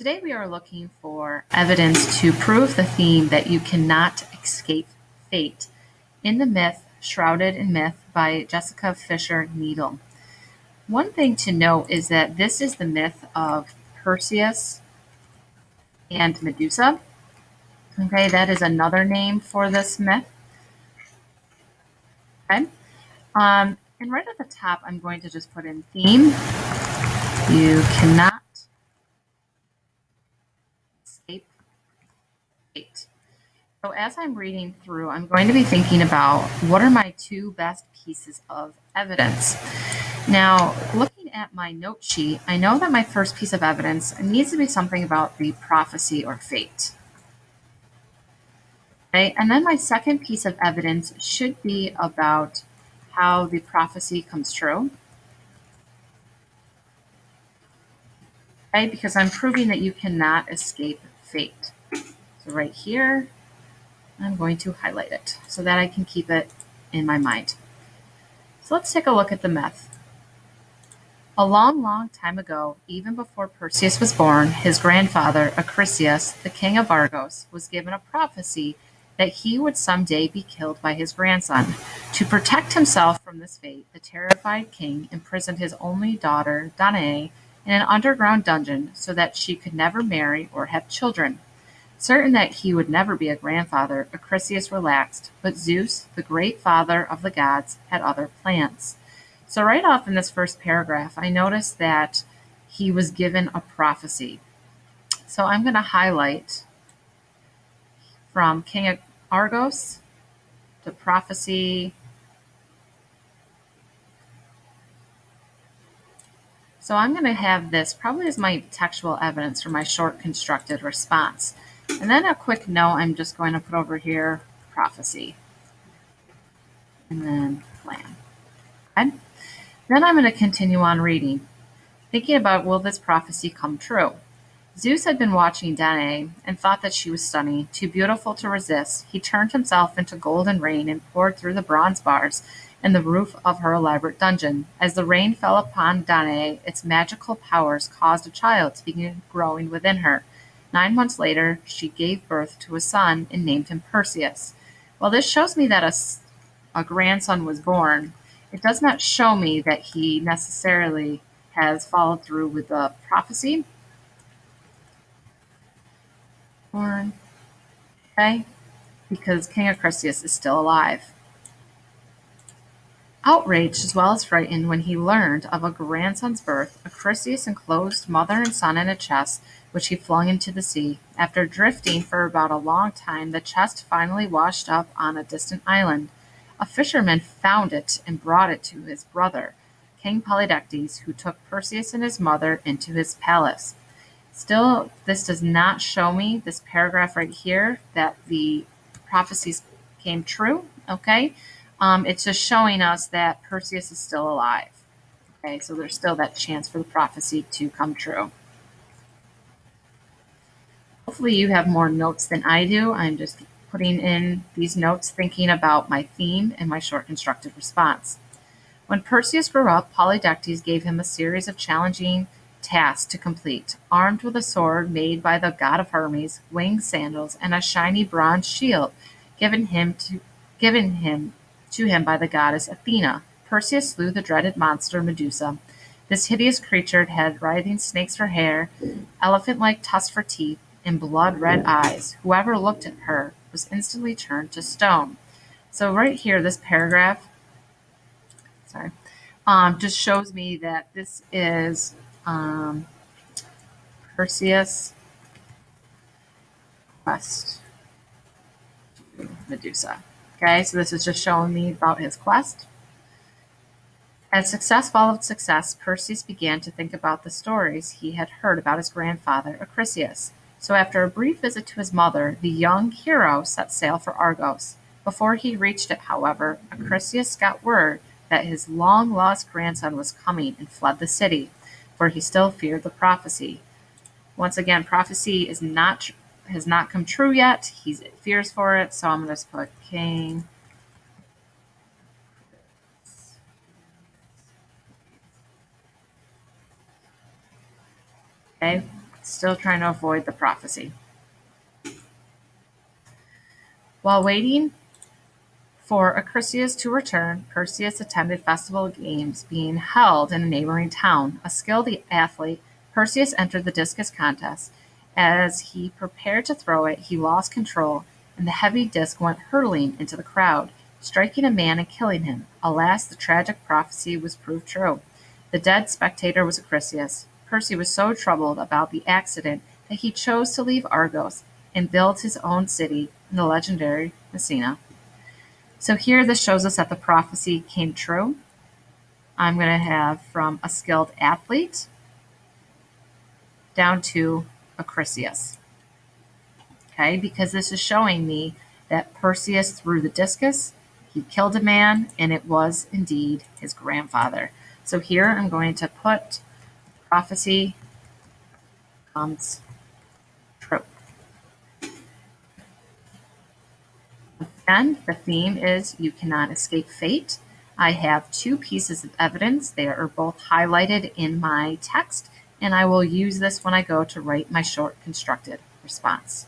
Today we are looking for evidence to prove the theme that you cannot escape fate in the myth Shrouded in Myth by Jessica Fisher Needle. One thing to note is that this is the myth of Perseus and Medusa. Okay, that is another name for this myth. Okay. And right at the top, I'm going to just put in theme. You cannot escape fate. So as I'm reading through, I'm going to be thinking about what are my two best pieces of evidence. Now, looking at my note sheet, I know that my first piece of evidence needs to be something about the prophecy or fate. Okay, and then my second piece of evidence should be about how the prophecy comes true. Okay, because I'm proving that you cannot escape fate. So right here, I'm going to highlight it so that I can keep it in my mind. So let's take a look at the myth. A long, long time ago, even before Perseus was born, his grandfather, Acrisius, the king of Argos, was given a prophecy that he would someday be killed by his grandson. To protect himself from this fate, the terrified king imprisoned his only daughter, Danae, in an underground dungeon so that she could never marry or have children. Certain that he would never be a grandfather, Acrisius relaxed, but Zeus, the great father of the gods, had other plans. So right off in this first paragraph, I noticed that he was given a prophecy. So I'm going to highlight from King of Argos to prophecy. So I'm going to have this probably as my textual evidence for my short constructed response. And then a quick note I'm just going to put over here, prophecy. And then plan. Okay? Then I'm going to continue on reading, thinking about will this prophecy come true? Zeus had been watching Danae and thought that she was stunning, too beautiful to resist. He turned himself into golden rain and poured through the bronze bars in the roof of her elaborate dungeon. As the rain fell upon Danae, its magical powers caused a child to begin growing within her. 9 months later, she gave birth to a son and named him Perseus. While this shows me that a grandson was born, it does not show me that he necessarily has followed through with the prophecy. Born, okay, because King Acrisius is still alive. Outraged as well as frightened when he learned of a grandson's birth, Acrisius enclosed mother and son in a chest, which he flung into the sea. After drifting for about a long time, the chest finally washed up on a distant island. A fisherman found it and brought it to his brother, King Polydectes, who took Perseus and his mother into his palace. Still, this does not show me, this paragraph right here, that the prophecies came true, okay? It's just showing us that Perseus is still alive, okay? So there's still that chance for the prophecy to come true. Hopefully you have more notes than I do. I'm just putting in these notes thinking about my theme and my short constructed response. When Perseus grew up, Polydectes gave him a series of challenging tasks to complete. Armed with a sword made by the god of Hermes, winged sandals, and a shiny bronze shield given to him by the goddess Athena, Perseus slew the dreaded monster Medusa. This hideous creature had writhing snakes for hair, elephant-like tusks for teeth, and blood-red eyes. Whoever looked at her was instantly turned to stone. So right here, this paragraph, just shows me that this is Perseus' quest to Medusa. Okay, so this is just showing me about his quest. As success followed success, Perseus began to think about the stories he had heard about his grandfather, Acrisius. So after a brief visit to his mother, the young hero set sail for Argos. Before he reached it, however, Acrisius got word that his long-lost grandson was coming and fled the city, for he still feared the prophecy. Once again, prophecy has not come true yet. He fears for it, so I'm going to put King. Okay, Still trying to avoid the prophecy. While waiting for Acrisius to return, Perseus attended festival games being held in a neighboring town. A skilled athlete, Perseus entered the discus contest. As he prepared to throw it, he lost control, and the heavy disc went hurtling into the crowd, striking a man and killing him. Alas, the tragic prophecy was proved true. The dead spectator was Acrisius. Perseus was so troubled about the accident that he chose to leave Argos and build his own city in the legendary Messina. So here this shows us that the prophecy came true. I'm going to have from a skilled athlete down to Acrisius. Okay, because this is showing me that Perseus threw the discus, he killed a man, and it was indeed his grandfather. So here I'm going to put prophecy comes true. Again, the theme is you cannot escape fate. I have two pieces of evidence. They are both highlighted in my text, and I will use this when I go to write my short constructed response.